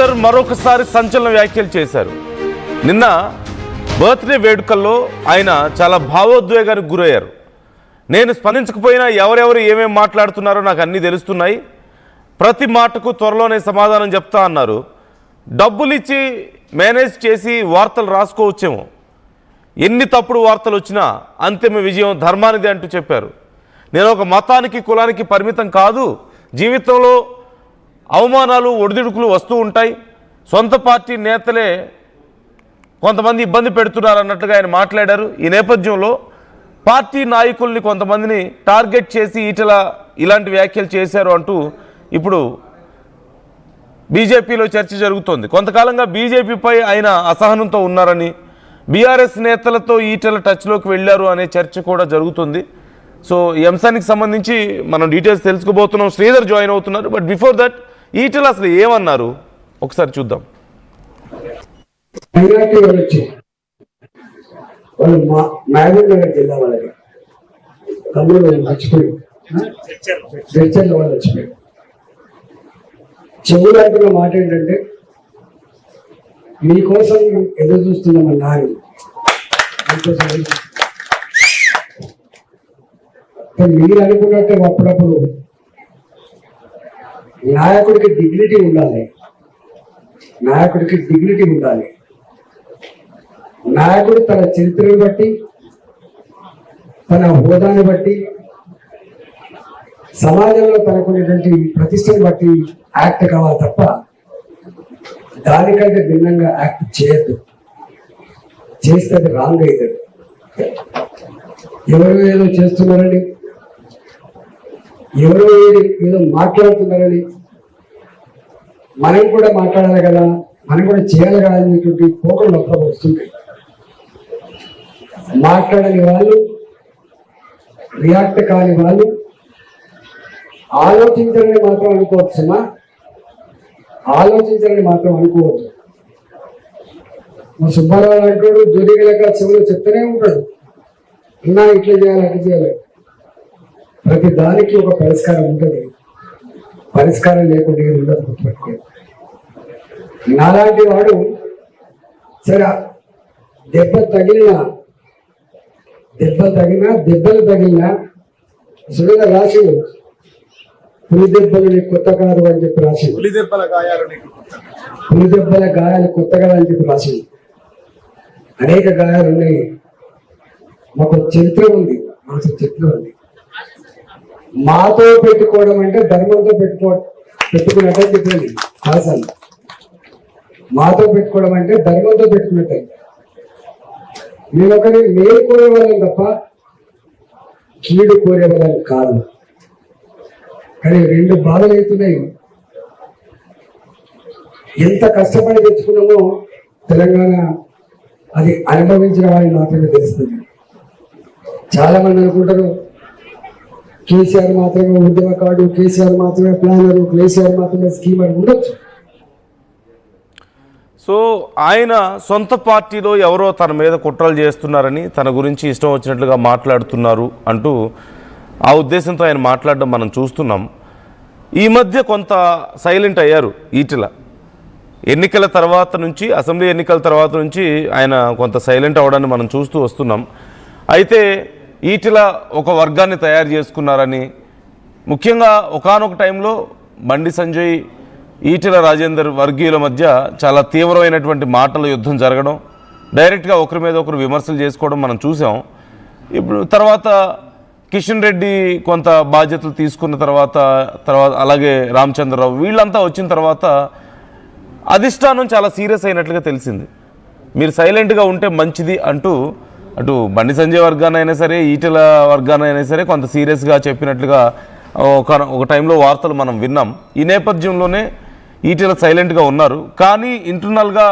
రాజేందర్ మరొకసారి సంచలన వ్యాఖ్యలు చేశారు. నిన్న బర్త్డే వేడుకల్లో ఆయన చాలా భావోద్వేగానికి గురయ్యారు. నేను స్పందించకపోయినా ఎవరెవరు ఏమేమి మాట్లాడుతున్నారో నాకు అన్నీ తెలుస్తున్నాయి, ప్రతి మాటకు త్వరలోనే సమాధానం చెప్తా అన్నారు. డబ్బులు ఇచ్చి మేనేజ్ చేసి వార్తలు రాసుకోవచ్చేమో, ఎన్ని తప్పుడు వార్తలు వచ్చినా అంతిమ విజయం ధర్మానిదే అంటూ చెప్పారు. నేను ఒక మతానికి కులానికి పరిమితం కాదు, జీవితంలో అవమానాలు ఒడిదుడుకులు వస్తూ ఉంటాయి, సొంత పార్టీ నేతలే కొంతమంది ఇబ్బంది పెడుతున్నారు అన్నట్లుగా ఆయన మాట్లాడారు. ఈ నేపథ్యంలో పార్టీ నాయకుల్ని కొంతమందిని టార్గెట్ చేసి ఇలాంటి వ్యాఖ్యలు చేశారు అంటూ ఇప్పుడు బీజేపీలో చర్చ జరుగుతోంది. కొంతకాలంగా బీజేపీపై ఆయన అసహనంతో ఉన్నారని, బీఆర్ఎస్ నేతలతో ఈటెల టచ్లోకి వెళ్ళారు అనే చర్చ కూడా జరుగుతుంది. సో ఈ అంశానికి సంబంధించి మనం డీటెయిల్స్ తెలుసుకోబోతున్నాం. శ్రీధర్ జాయిన్ అవుతున్నారు. బట్ బిఫోర్ దట్ ఈటెల అసలు ఏమన్నారు ఒకసారి చూద్దాం. చెవులాంటున్న మాట ఏంటంటే, మీకోసం ఎదురు చూస్తున్నామన్నా మీరు అనుకున్నట్టే అప్పుడప్పుడు నాయకుడికి డిగ్నిటీ ఉండాలి, నాయకుడికి డిగ్నిటీ ఉండాలి. నాయకుడు తన చరిత్రను బట్టి, తన హోదాని బట్టి, సమాజంలో తనకున్నటువంటి ప్రతిష్టను బట్టి యాక్ట్ కావాలి తప్ప దానికంటే భిన్నంగా యాక్ట్ చేయద్దు. చేస్తే అది రాంగ్ అవుతుంది. ఎవరు ఏదో చేస్తున్నారని, ఎవరో ఏదో మాట్లాడుతున్నారని మనం కూడా మాట్లాడాలి కదా, మనం కూడా చేయాలి కదా అనేటువంటి పోకలు అప్పుడు వస్తుంటాయి. మాట్లాడని వాళ్ళు, రియాక్ట్ కాని వాళ్ళు ఆలోచించాలని మాత్రం అనుకోవచ్చుమా, ఆలోచించాలని మాత్రం అనుకోవచ్చు. మా సుబ్బారావు అంటాడు, జోడిగలక చెవులు చెప్తూనే ఉంటాడు, అన్నా ఇట్లా చేయాలి అట్లా చేయాలి. ప్రతి దానికి ఒక పరిష్కారం ఉంటుంది, పరిష్కారం లేకుండా ఉండదు. గుర్తుపెట్టుకోండి. నాలాంటి వాడు సరే దెబ్బలు తగిలినా సురేంద్ర రాసి పులి దెబ్బలు నీకు కొత్త కాదు అని చెప్పి రాసి, పులి దెబ్బల గాయాలు కొత్త కాదు అని చెప్పి రాసి. అనేక గాయాలు ఉన్నాయి, మాకు చరిత్ర ఉంది, మనకు చరిత్ర ఉంది. మాతో పెట్టుకోవడం అంటే ధర్మంతో పెట్టుకున్నట్టే చెప్పింది శాసనం. మాతో పెట్టుకోవడం అంటే ధర్మంతో పెట్టుకున్నట్టే. నేను ఒకరి మేలు కోరేవాళ్ళం తప్ప కీడు కోరేవాళ్ళం కాదు. కానీ రెండు బాధలు అవుతున్నాయి. ఎంత కష్టపడి తెచ్చుకున్నామో తెలంగాణ అది అనుభవించిన వారికి మాత్రమే తెలుస్తుంది. చాలా మంది అనుకుంటారు కేసీఆర్ మాత్రమే ఉద్యమకారుడు, కేసీఆర్ మాత్రమే ప్లానరు, కేసీఆర్ మాత్రమే స్కీమర్ ఉండొచ్చు. సో ఆయన సొంత పార్టీలో ఎవరో తన మీద కుట్రలు చేస్తున్నారని, తన గురించి ఇష్టం వచ్చినట్లుగా మాట్లాడుతున్నారు అంటూ ఆ ఉద్దేశంతో ఆయన మాట్లాడడం మనం చూస్తున్నాం. ఈ మధ్య కొంత సైలెంట్ అయ్యారు ఈటెల. ఎన్నికల తర్వాత నుంచి, అసెంబ్లీ ఎన్నికల తర్వాత నుంచి ఆయన కొంత సైలెంట్ అవ్వడాన్ని మనం చూస్తూ వస్తున్నాం. అయితే ఈటెల ఒక వర్గాన్ని తయారు చేసుకున్నారని, ముఖ్యంగా ఒకానొక టైంలో బండి సంజయ్, ఈటెల రాజేందర్ వర్గీయుల మధ్య చాలా తీవ్రమైనటువంటి మాటల యుద్ధం జరగడం, డైరెక్ట్గా ఒకరి మీద ఒకరు విమర్శలు చేసుకోవడం మనం చూసాం. ఇప్పుడు తర్వాత కిషన్ రెడ్డి కొంత బాధ్యతలు తీసుకున్న తర్వాత అలాగే రామచంద్రరావు వీళ్ళంతా వచ్చిన తర్వాత అధిష్టానం చాలా సీరియస్ అయినట్లుగా తెలిసింది. మీరు సైలెంట్గా ఉంటే మంచిది అంటూ అటు బండి సంజయ్ వర్గానైనా సరే, ఈటెల వర్గానైనా సరే కొంత సీరియస్గా చెప్పినట్లుగా ఒక టైంలో వార్తలు మనం విన్నాం. ఈ నేపథ్యంలోనే ఈటెల సైలెంట్గా ఉన్నారు. కానీ ఇంటర్నల్గా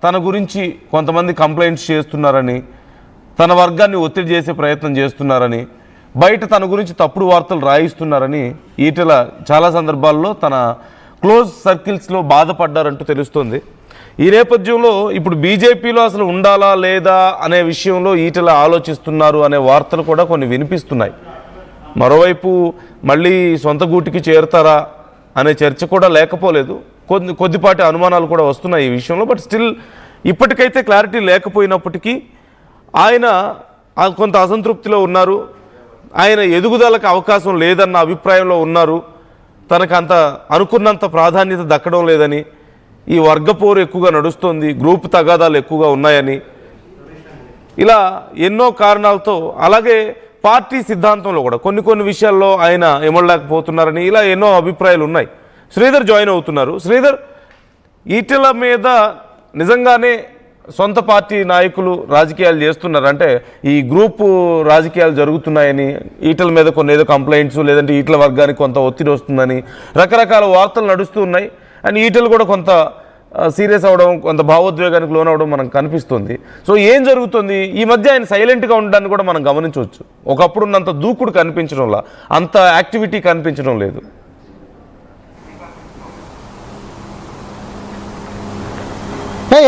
తన గురించి కొంతమంది కంప్లైంట్స్ చేస్తున్నారని, తన వర్గాన్ని ఒత్తిడి చేసే ప్రయత్నం చేస్తున్నారని, బయట తన గురించి తప్పుడు వార్తలు రాయిస్తున్నారని ఈటెల చాలా సందర్భాల్లో తన క్లోజ్ సర్కిల్స్లో బాధపడ్డారంటూ తెలుస్తోంది. ఈ నేపథ్యంలో ఇప్పుడు బీజేపీలో అసలు ఉండాలా లేదా అనే విషయంలో ఈటెల ఆలోచిస్తున్నారు అనే వార్తలు కూడా కొన్ని వినిపిస్తున్నాయి. మరోవైపు మళ్ళీ సొంత గూటికి చేరుతారా అనే చర్చ కూడా లేకపోలేదు. కొద్దిపాటి అనుమానాలు కూడా వస్తున్నాయి ఈ విషయంలో. బట్ స్టిల్ ఇప్పటికైతే క్లారిటీ లేకపోయినప్పటికీ ఆయన కొంత అసంతృప్తిలో ఉన్నారు. ఆయన ఎదుగుదలకు అవకాశం లేదన్న అభిప్రాయంలో ఉన్నారు. తనకు అంత అనుకున్నంత ప్రాధాన్యత దక్కడం లేదని, ఈ వర్గపోరు ఎక్కువగా నడుస్తోంది, గ్రూప్ తగాదాలు ఎక్కువగా ఉన్నాయని, ఇలా ఎన్నో కారణాలతో, అలాగే పార్టీ సిద్ధాంతంలో కూడా కొన్ని విషయాల్లో ఆయన ఇమడలేకపోతున్నారని, ఇలా ఎన్నో అభిప్రాయాలు ఉన్నాయి. శ్రీధర్ జాయిన్ అవుతున్నారు. శ్రీధర్, ఈటెల మీద నిజంగానే సొంత పార్టీ నాయకులు రాజకీయాలు చేస్తున్నారు అంటే ఈ గ్రూపు రాజకీయాలు జరుగుతున్నాయని, ఈటెల మీద కొన్ని ఏదో కంప్లైంట్స్, లేదంటే ఈటెల వర్గానికి కొంత ఒత్తిడి వస్తుందని రకరకాల వార్తలు నడుస్తూ ఉన్నాయి. అండ్ ఈటెలు కూడా కొంత సీరియస్ అవడం, కొంత భావోద్వేగానికి లోనవడం మనకు కనిపిస్తుంది. సో ఏం జరుగుతుంది ఈ మధ్య? ఆయన సైలెంట్గా ఉండడాన్ని కూడా మనం గమనించవచ్చు. ఒకప్పుడు ఉన్నంత దూకుడు కనిపించడంలా, అంత యాక్టివిటీ కనిపించడం లేదు.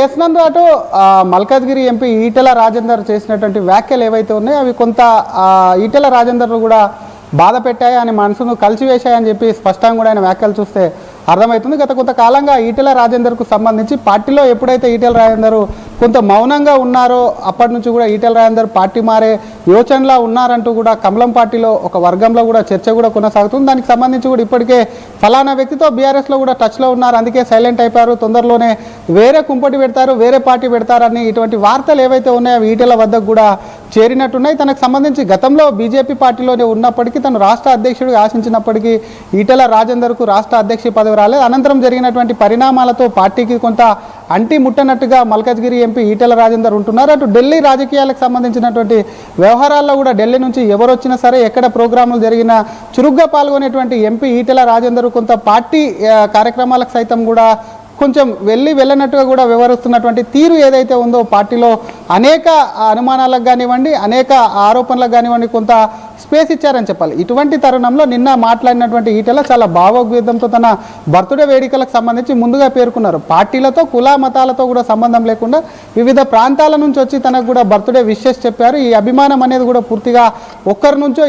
ఎస్ నందు, అటు మల్కాజ్గిరి ఎంపీ ఈటెల రాజేందర్ చేసినటువంటి వ్యాఖ్యలు ఏవైతే ఉన్నాయో అవి కొంత ఈటెల రాజేందర్ను కూడా బాధ పెట్టాయి, అని మనసును కలిసివేశాయని చెప్పి స్పష్టంగా కూడా ఆయన వ్యాఖ్యలు చూస్తే అర్థమవుతుంది. గత కొంతకాలంగా ఈటెల రాజేందర్కు సంబంధించి పార్టీలో ఎప్పుడైతే ఈటెల రాజేందర్ కొంత మౌనంగా ఉన్నారో అప్పటి నుంచి కూడా ఈటెల రాజేందర్ పార్టీ మారే యోచనలా ఉన్నారంటూ కూడా కమలం పార్టీలో ఒక వర్గంలో కూడా చర్చ కూడా కొనసాగుతుంది. దానికి సంబంధించి కూడా ఇప్పటికే ఫలానా వ్యక్తితో బీఆర్ఎస్లో కూడా టచ్లో ఉన్నారు, అందుకే సైలెంట్ అయిపోయారు, తొందరలోనే వేరే కుంపటి పెడతారు, వేరే పార్టీ పెడతారని ఇటువంటి వార్తలు ఏవైతే ఉన్నాయో ఈటెల వద్దకు కూడా చేరినట్టున్నాయి. తనకు సంబంధించి గతంలో బీజేపీ పార్టీలోనే ఉన్నప్పటికీ తను రాష్ట్ర అధ్యక్షుడిగా ఆశించినప్పటికీ ఈటెల రాజేందర్కు రాష్ట్ర అధ్యక్ష పదవి రాలేదు. అనంతరం జరిగినటువంటి పరిణామాలతో పార్టీకి కొంత అంటి ముట్టనట్టుగా మల్కాజ్గిరి ఎంపీ ఈటెల రాజేందర్ ఉంటున్నారు. అటు ఢిల్లీ రాజకీయాలకు సంబంధించినటువంటి వ్యవహారాల్లో కూడా ఢిల్లీ నుంచి ఎవరు వచ్చినా సరే, ఎక్కడ ప్రోగ్రాములు జరిగినా చురుగ్గా పాల్గొనేటువంటి ఎంపీ ఈటెల రాజేందర్ కొంత పార్టీ కార్యక్రమాలకు సైతం కూడా కొంచెం వెళ్ళనట్టుగా కూడా వ్యవహరిస్తున్నటువంటి తీరు ఏదైతే ఉందో పార్టీలో అనేక అనుమానాలకు కానివ్వండి, అనేక ఆరోపణలకు కానివ్వండి కొంత స్పేస్ ఇచ్చారని చెప్పాలి. ఇటువంటి తరుణంలో నిన్న మాట్లాడినటువంటి ఈటెల చాలా భావోద్వేగంతో తన బర్త్డే వేడుకలకు సంబంధించి ముందుగా పేర్కొన్నారు. పార్టీలతో, కుల మతాలతో కూడా సంబంధం లేకుండా వివిధ ప్రాంతాల నుంచి వచ్చి తనకు కూడా బర్త్డే విషెస్ చెప్పారు. ఈ అభిమానం అనేది కూడా పూర్తిగా ఒక్కరి నుంచో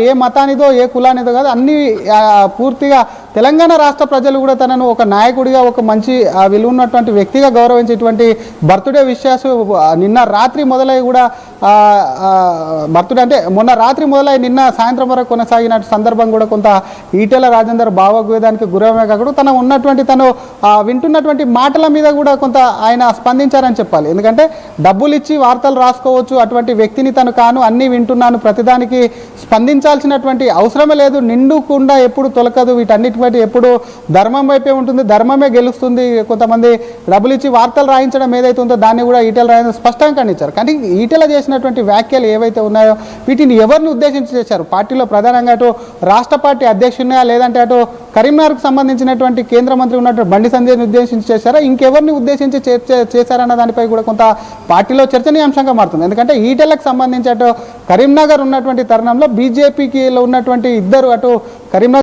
ఏ మతానిదో ఏ కులానిదో కాదు, అన్ని పూర్తిగా తెలంగాణ రాష్ట్ర ప్రజలు కూడా తనను ఒక నాయకుడిగా, ఒక మంచి విలువ ఉన్నటువంటి వ్యక్తిగా గౌరవించేటువంటి బర్త్డే విషయాలు నిన్న రాత్రి మొదలై కూడా బర్త్డే అంటే మొన్న రాత్రి మొదలై నిన్న సాయంత్రం వరకు కొనసాగిన సందర్భం కూడా కొంత ఈటెల రాజేందర్ భావోద్వేగానికి గురవమే కాకుండా తను ఉన్నటువంటి తను వింటున్నటువంటి మాటల మీద కూడా కొంత ఆయన స్పందించారని చెప్పాలి. ఎందుకంటే డబ్బులు ఇచ్చి వార్తలు రాసుకోవచ్చు, అటువంటి వ్యక్తిని తను కాను, అన్నీ వింటున్నాను, ప్రతిదానికి స్పందించాల్సినటువంటి అవసరమే లేదు, నిండుకుండా ఎప్పుడు తొలకదు, వీటన్నిటి బట్టి ఎప్పుడు ధర్మం వైపే ఉంటుంది, ధర్మమే గెలుస్తుంది. కొంతమంది డబ్బులు ఇచ్చి వార్తలు రాయించడం ఏదైతే ఉందో దాన్ని కూడా ఈటెల రాజేందర్ స్పష్టంగా ఖండించారు. కానీ ఈటెల చేసినటువంటి వ్యాఖ్యలు ఏవైతే ఉన్నాయో వీటిని ఎవరిని ఉద్దేశించి చేశారు? పార్టీలో ప్రధానంగా అటు రాష్ట్ర పార్టీ అధ్యక్షుడినా, లేదంటే అటు కరీంనగర్కు సంబంధించినటువంటి కేంద్ర మంత్రి ఉన్నటువంటి బండి సంజయ్ని ఉద్దేశించి చేశారా, ఇంకెవరిని ఉద్దేశించి చేశారన్న దానిపై కూడా కొంత పార్టీలో చర్చనీయాంశంగా మారుతుంది. ఎందుకంటే ఈటెలకు సంబంధించి అటు కరీంనగర్ ఉన్నటువంటి తరుణంలో బీజేపీకి ఉన్నటువంటి ఇద్దరు, అటు కరీంనగర్